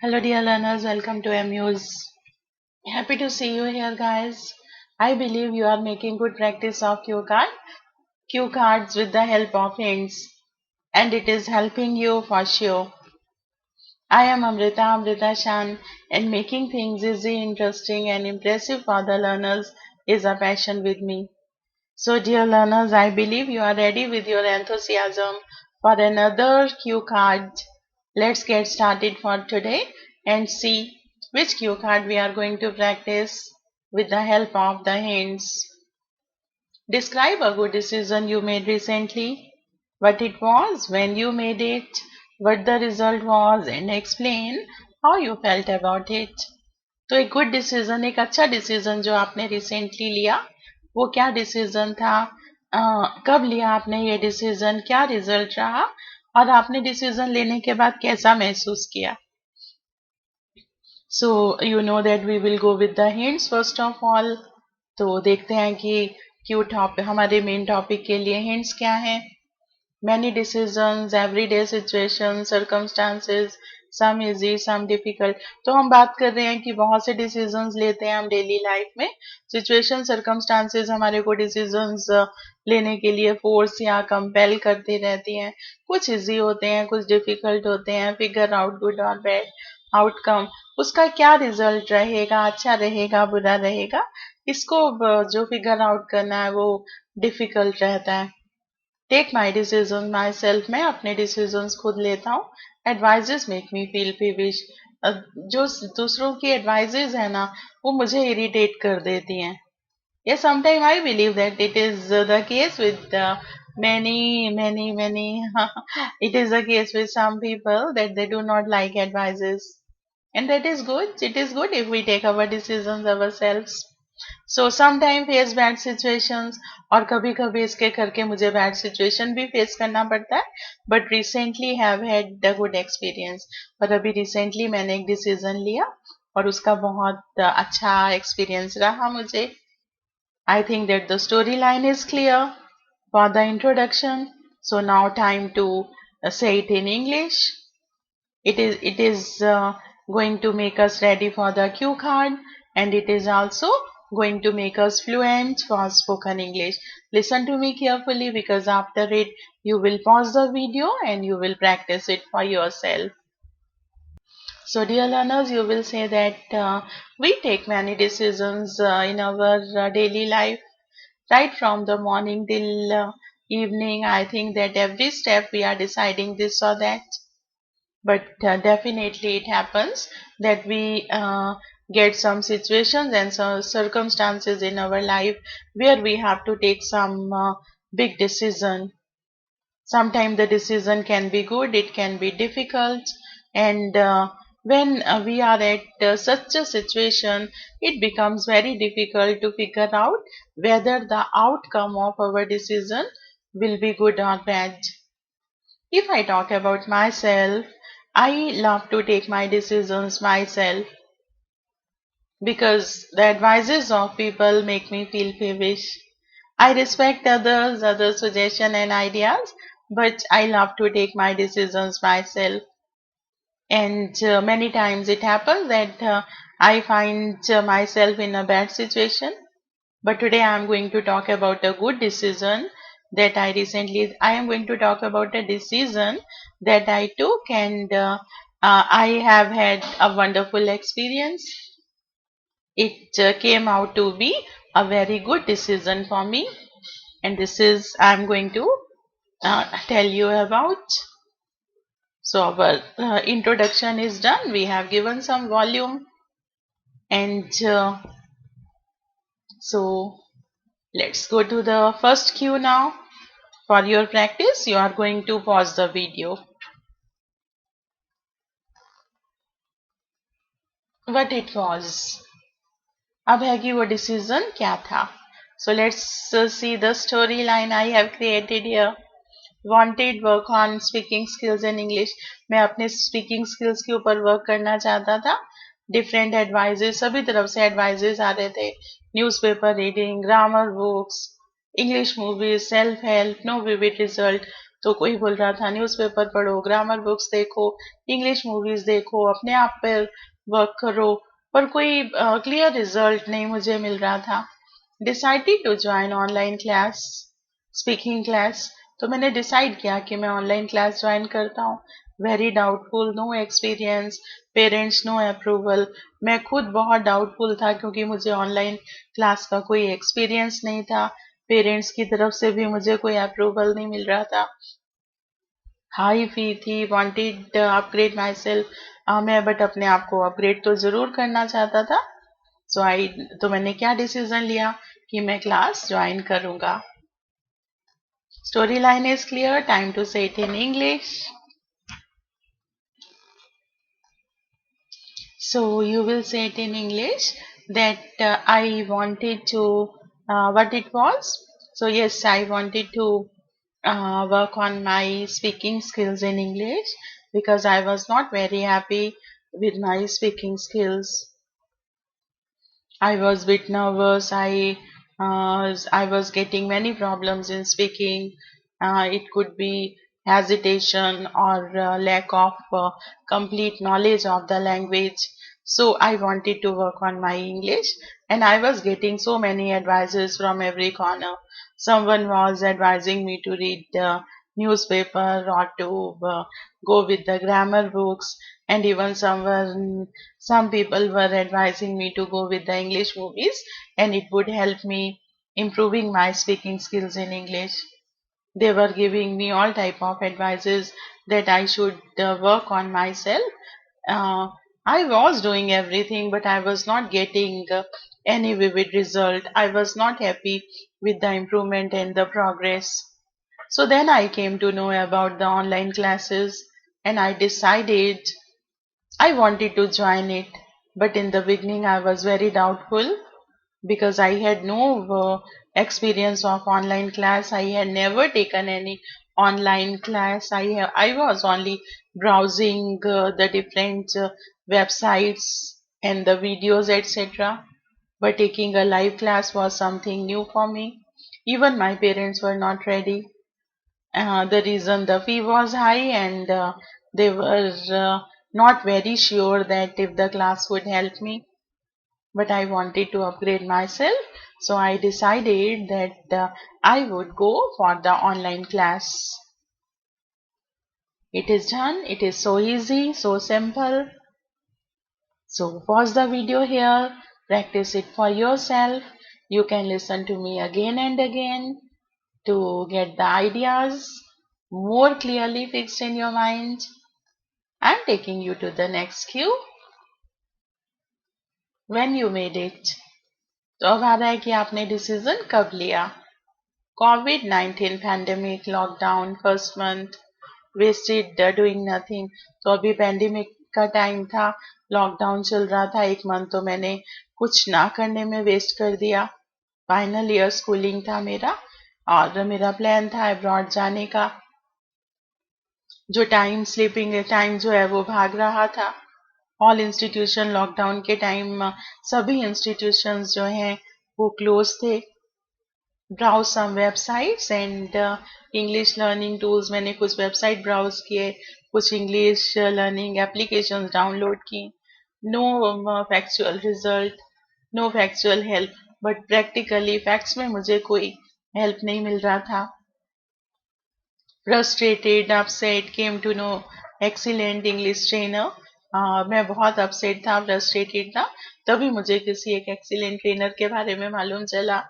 Hello, dear learners. Welcome to MU's. Happy to see you here, guys. I believe you are making good practice of cue cards with the help of hints, and it is helping you for sure. I am Amrita Shan, and making things easy, interesting, and impressive for the learners is a passion with me. So, dear learners, I believe you are ready with your enthusiasm for another cue card. Let's get started for today and see which cue card we are going to practice with the help of the hints. Describe a good decision you made recently, what it was, when you made it, what the result was, and explain how you felt about it. तो एक good decision, एक अच्छा decision जो आपने recently लिया, वो क्या decision था? कब लिया आपने ये डिसीजन? क्या रिजल्ट रहा? और आपने डिसीजन लेने के बाद कैसा महसूस किया? So you know that we will go with the hints first of all. तो देखते हैं कि क्यू टॉपिक हमारे मेन टॉपिक के लिए हिंट्स क्या हैं. Many decisions, everyday situations, circumstances, some easy, some difficult. तो हम बात कर रहे हैं कि बहुत से डिसीजंस लेते हैं हम डेली लाइफ में. सिचुएशन सर्कमस्टांसेस हमारे को डिसीजंस लेने के लिए फोर्स या कंपेल करती रहती हैं. कुछ इजी होते हैं, कुछ डिफिकल्ट होते हैं. फिगर आउट गुड और बैड आउटकम, उसका क्या रिजल्ट रहेगा, अच्छा रहेगा, बुरा रहेगा, इसको जो फिगर आउट करना है वो डिफिकल्ट रहता है. Take my decision myself, मैं अपने डिसीजंस खुद लेता हूँ. Advises make me feel feverish, जो दूसरों की एडवाइजेस है ना, वो मुझे इरिटेट कर देती हैं. Yes, sometimes I believe that it is the case with many. It is the case with some people that they do not like advices, and that is good. It is good if we take our decisions ourselves. So sometime face bad situations, और कभी कभी इसके करके मुझे bad situation भी face करना पड़ता है. But recently have had the good experience, और अभी रिसेंटली मैंने एक डिसीजन लिया और उसका बहुत अच्छा एक्सपीरियंस रहा मुझे. I think that the story line is clear for the introduction. So now time to say it in English. It is going to make us ready for the cue card, and it is also going to make us fluent for spoken English. Listen to me carefully, because after it you will pause the video and you will practice it for yourself. So, dear learners, you will say that we take many decisions in our daily life, right from the morning till evening. I think that every step we are deciding this or that. But definitely it happens that we get some situations and some circumstances in our life where we have to take some big decision. Sometimes the decision can be good, it can be difficult, and when we are at such a situation, it becomes very difficult to figure out whether the outcome of our decision will be good or bad. If I talk about myself, I love to take my decisions myself, because the advices of people make me feel peevish. I respect others' suggestions and ideas, but I love to take my decisions myself. And many times it happens that I find myself in a bad situation. But today I am going to talk about a good decision that I am going to talk about a decision that I took, and I have had a wonderful experience. It came out to be a very good decision for me, and this is I'm going to tell you about. So our introduction is done. We have given some volume, and so let's go to the first cue now. For your practice, you are going to pause the video. What it was. अब है कि वो decision क्या था. So let's see the storyline I have created here. Wanted work on speaking skills in English. मैं अपने speaking skills के ऊपर work करना चाहता था. Different advices, सभी तरफ से advices आ रहे थे. Newspaper reading, grammar books, English movies, self help, no vivid result. तो कोई बोल रहा था न्यूज़पेपर पढ़ो, ग्रामर बुक्स देखो, इंग्लिश मूवीज देखो, अपने आप पर वर्क करो, पर कोई क्लियर रिजल्ट नहीं मुझे मिल रहा था। Decided to join online class, speaking class. तो मैंने डिसाइड किया कि मैं ऑनलाइन क्लास ज्वाइन करता हूँ। Very doubtful, no experience, parents no approval. मैं खुद बहुत डाउटफुल था क्योंकि मुझे ऑनलाइन क्लास का कोई एक्सपीरियंस नहीं था। पेरेंट्स की तरफ से भी मुझे कोई अप्रूवल नहीं मिल रहा था। हाई फी थी, वांटेड अपग्रेड माई सेल्फ। मैं बट अपने आप को अपग्रेड तो जरूर करना चाहता था। तो मैंने क्या डिसीजन लिया कि मैं क्लास ज्वाइन करूंगा। Story line is clear, time to say it in English. So you will say it in English that I wanted to, what it was. So yes, I wanted to work on my speaking skills in English because I was not very happy with my speaking skills. I was a bit nervous. I was getting many problems in speaking. It could be hesitation or lack of complete knowledge of the language. So I wanted to work on my English, and I was getting so many advices from every corner. Someone was advising me to read the newspaper or to go with the grammar books, and even some people were advising me to go with the English movies, and it would help me improving my speaking skills in English. They were giving me all type of advices that I should work on myself. uh, I was doing everything, but I was not getting any vivid result. I was not happy with the improvement and the progress. So then I came to know about the online classes, and I decided I wanted to join it. But in the beginning, I was very doubtful because I had no experience of online class. I had never taken any online class. I was only browsing the different websites and the videos, etc. But taking a live class was something new for me. Even my parents were not ready. The reason the fee was high, and they were not very sure that if the class would help me. But I wanted to upgrade myself, so I decided that I would go for the online class. It is done. It is so easy, so simple. So pause the video here, practice it for yourself. You can listen to me again and again to get the ideas more clearly fixed in your mind. I'm taking you to the next cue. When you made it. तो अब आ रहा है कि आपने decision कब लिया. कोविड-19 pandemic, lockdown, first month, wasted doing nothing. तो अभी पैंडेमिक का टाइम था, लॉकडाउन चल रहा था, एक मंथ तो मैंने कुछ ना करने में वेस्ट कर दिया. फाइनल ईयर स्कूलिंग था मेरा, और मेरा प्लान था अब्रॉड जाने का. जो टाइम, स्लीपिंग टाइम जो है वो भाग रहा था. ऑल इंस्टीट्यूशन लॉकडाउन के टाइम सभी इंस्टीट्यूशंस जो हैं वो क्लोज थे. Browse some websites and English learning tools. मैंने कुछ वेबसाइट ब्राउज किए, कुछ इंग्लिश लर्निंग एप्लीकेशंस डाउनलोड की. No factual result, no factual help. But practically facts में मुझे कोई हेल्प नहीं मिल रहा था. Frustrated, upset, came to know excellent English trainer. मैं बहुत अपसेट था, फ्रस्ट्रेटेड था. तभी मुझे किसी एक एक्सीलेंट ट्रेनर के बारे में मालूम चला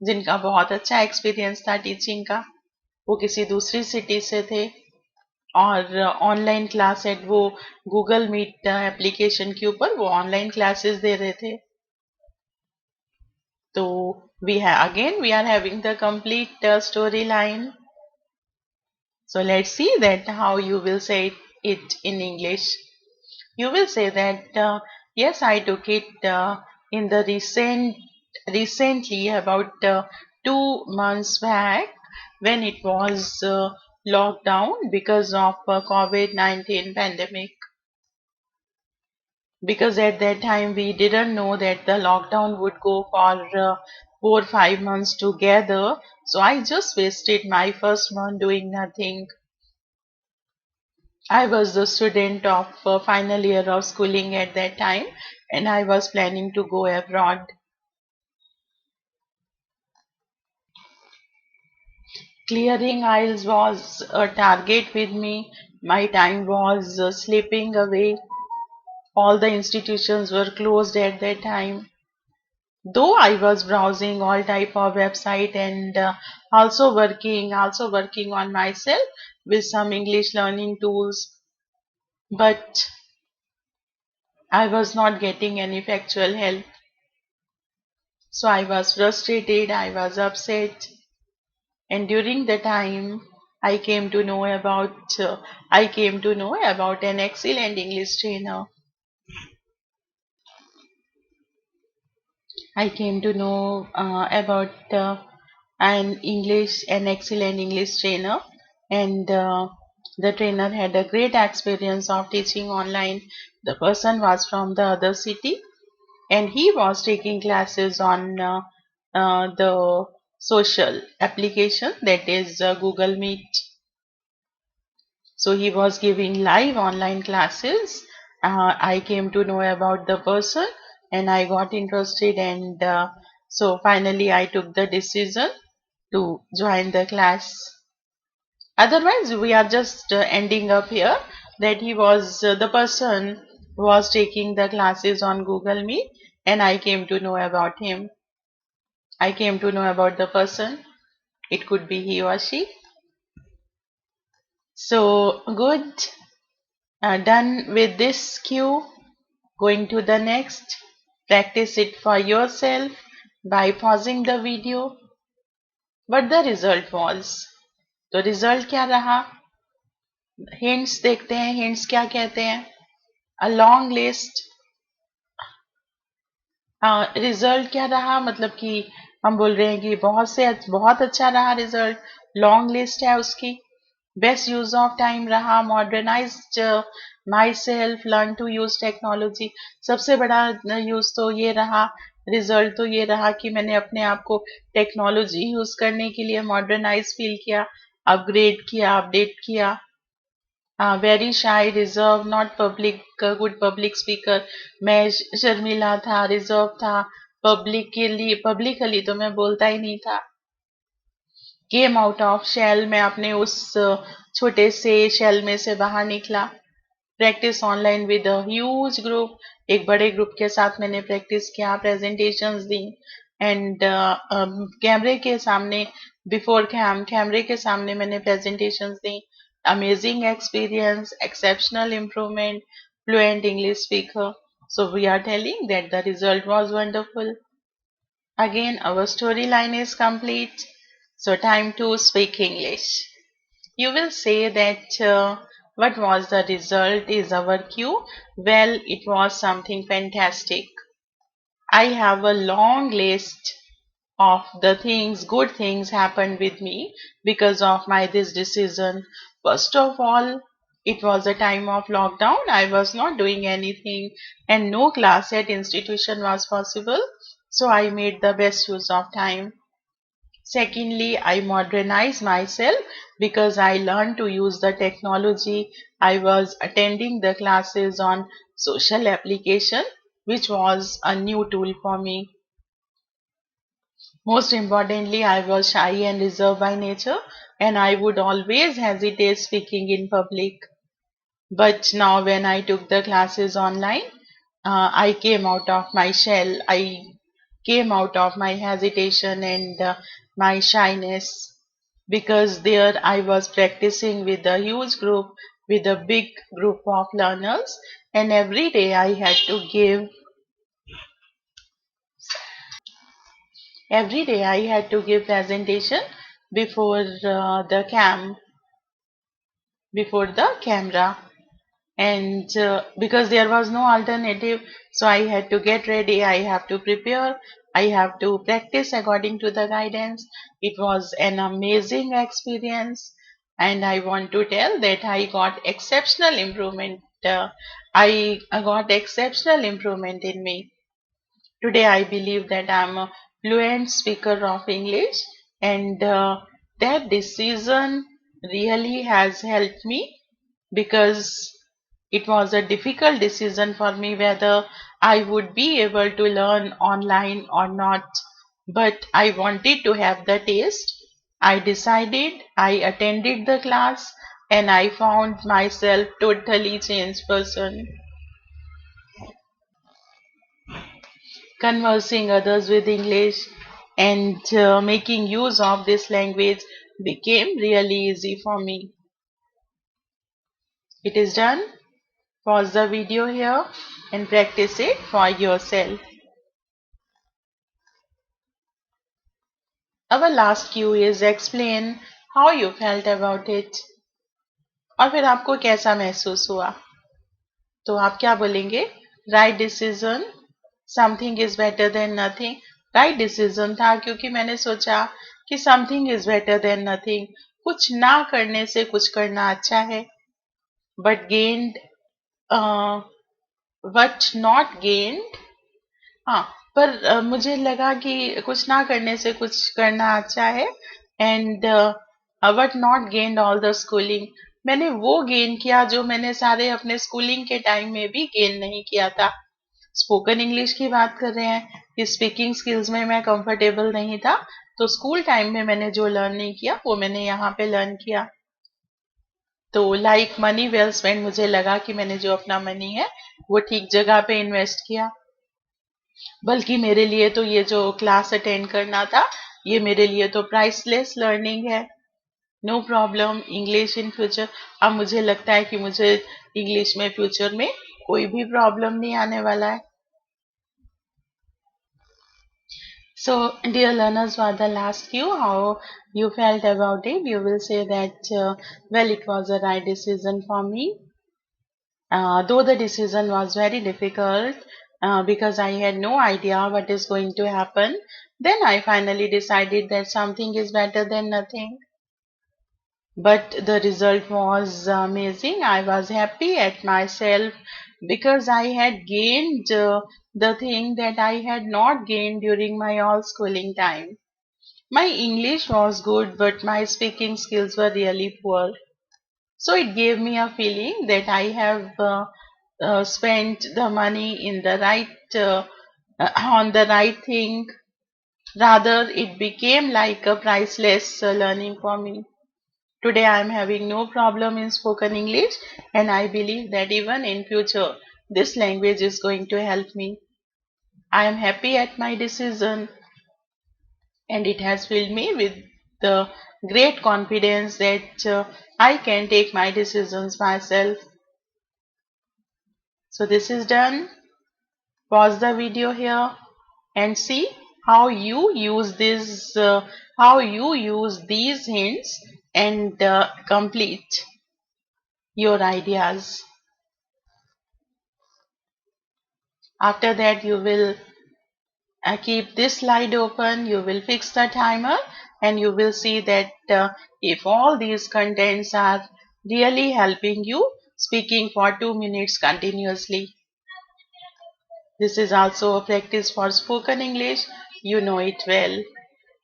जिनका बहुत अच्छा एक्सपीरियंस था टीचिंग का. वो किसी दूसरी सिटी से थे और ऑनलाइन क्लास एट वो गूगल मीट एप्लीकेशन के ऊपर वो ऑनलाइन क्लासेस दे रहे थे. तो we are having the complete story line. So let's see that how you will say it in English. You will say that yes, I took it in the recently about 2 months back when it was locked down because of COVID-19 pandemic. Because at that time we didn't know that the lockdown would go for 4-5 months together. So I just wasted my first month doing nothing. I was the student of final year of schooling at that time, and I was planning to go abroad. Clearing aisles was a target with me. My time was slipping away. All the institutions were closed at that time. Though I was browsing all type of website and also working on myself with some English learning tools, but I was not getting any factual help. So I was frustrated, I was upset, and during the time I came to know about an excellent English trainer. I came to know about an excellent English trainer, and the trainer had a great experience of teaching online. The person was from the other city, and he was taking classes on the social application, that is Google Meet. So he was giving live online classes. I came to know about the person and I got interested, and so finally I took the decision to join the class. Otherwise, we are just ending up here that the person was taking the classes on Google Meet, and I came to know about him. I came to know about the person. It could be he or she. So good. Done with this cue. Going to the next. Practice it for yourself by pausing the video. What the result was. तो result क्या रहा? Hints देखते हैं. Hints क्या कहते हैं? A long list. Result क्या रहा, मतलब कि हम बोल रहे हैं कि बहुत अच्छा रहा रिजल्ट. लॉन्ग लिस्ट है उसकी. बेस्ट यूज ऑफ टाइम रहा. Modernised myself, learn to use technology. सबसे बड़ा यूज तो ये रहा, रिजल्ट तो ये रहा कि मैंने अपने आप को टेक्नोलॉजी यूज करने के लिए मॉडर्नाइज फील किया, अपग्रेड किया, अपडेट किया. Very shy, reserve, not public, good public speaker. मैं शर्मिला था, रिजर्व था. पब्लिकली तो मैं बोलता ही नहीं था. केम आउट ऑफ शेल, मैं अपने उस छोटे से शेल में से बाहर निकला. Practice online with a huge group, एक बड़े ग्रुप के साथ मैंने प्रैक्टिस किया. प्रेजेंटेशंस दी एंड कैमरे के सामने, बिफोर कैमरे के सामने मैंने presentations the. Amazing experience, exceptional improvement, fluent English speaker. So we are telling that the result was wonderful. Again, our storyline is complete. So time to speak English. You will say that what was the result is our cue. Well, it was something fantastic. I have a long list of the things, good things happened with me because of my this decision. First of all, it was a time of lockdown. I was not doing anything and no class at institution was possible. So I made the best use of time. Secondly, I modernized myself because I learned to use the technology. I was attending the classes on social application, which was a new tool for me. Most importantly, I was shy and reserved by nature, and I would always hesitate speaking in public. But now, when I took the classes online, I came out of my shell. I came out of my hesitation and my shyness, because there I was practicing with a huge group, with a big group of learners, and every day I had to give presentation before before the camera, and because there was no alternative, so I had to get ready, I have to prepare, I have to practice according to the guidance. It was an amazing experience, and I want to tell that I got exceptional improvement. I got exceptional improvement in me. Today I believe that I'm a fluent speaker of English, and that decision really has helped me because it was a difficult decision for me whether I would be able to learn online or not. But I wanted to have the taste. I decided, I attended the class, and I found myself totally changed person. Conversing others with English and making use of this language became really easy for me. It is done. Pause the video here and practice it for yourself. Our last cue is explain how you felt about it. और फिर आपको कैसा महसूस हुआ? तो आप क्या बोलेंगे? Right decision, something is better than nothing. Right decision था क्योंकि मैंने सोचा कि something is better than nothing. कुछ ना करने से कुछ करना अच्छा है. But gained, what not gained, हाँ, पर मुझे लगा कि कुछ ना करने से कुछ करना अच्छा है. And what not gained all the schooling, मैंने वो गेन किया जो मैंने सारे अपने स्कूलिंग के टाइम में भी गेन नहीं किया था. स्पोकन इंग्लिश की बात कर रहे हैं कि स्पीकिंग स्किल्स में मैं कंफर्टेबल नहीं था, तो स्कूल टाइम में मैंने जो लर्न नहीं किया वो मैंने यहाँ पे लर्न किया. तो लाइक मनी वेल स्पेंड, मुझे लगा कि मैंने जो अपना मनी है वो ठीक जगह पे इन्वेस्ट किया. बल्कि मेरे लिए तो ये जो क्लास अटेंड करना था, ये मेरे लिए तो प्राइसलेस लर्निंग है. No problem, English in future. अब मुझे लगता है कि मुझे इंग्लिश में फ्यूचर में कोई भी प्रॉब्लम नहीं आने वाला है. So, dear learners, for the last cue, how you felt about it, you will say that, well, it was a right decision for me. Though the decision was very difficult, because I had no idea what is going to happen, then I finally decided that something is better than nothing. But the result was amazing. I was happy at myself because I had gained the thing that I had not gained during my all schooling time. My English was good, but my speaking skills were really poor. So it gave me a feeling that I have spent the money in the right on the right thing. Rather, it became like a priceless learning for me. Today I am having no problem in spoken English, and I believe that even in future this language is going to help me. I am happy at my decision, and it has filled me with the great confidence that I can take my decisions myself. So this is done. Pause the video here and see how you use this, how you use these hints and complete your ideas. After that, you will keep this slide open, you will fix the timer, and you will see that if all these contents are really helping you speaking for 2 minutes continuously. This is also a practice for spoken English. You know it well.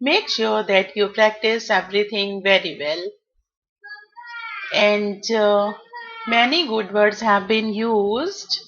Make sure that you practice everything very well. And many good words have been used.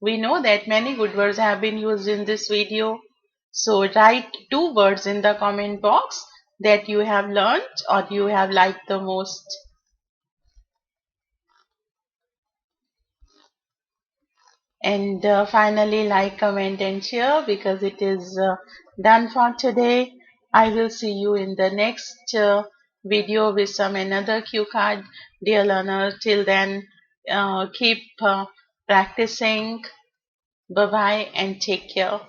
We know that many good words have been used in this video. So write 2 words in the comment box that you have learned or you have liked the most. And finally, like, comment and share, because it is done for today. I will see you in the next video with some another cue card. Dear learner, till then, keep practicing. Bye bye and take care.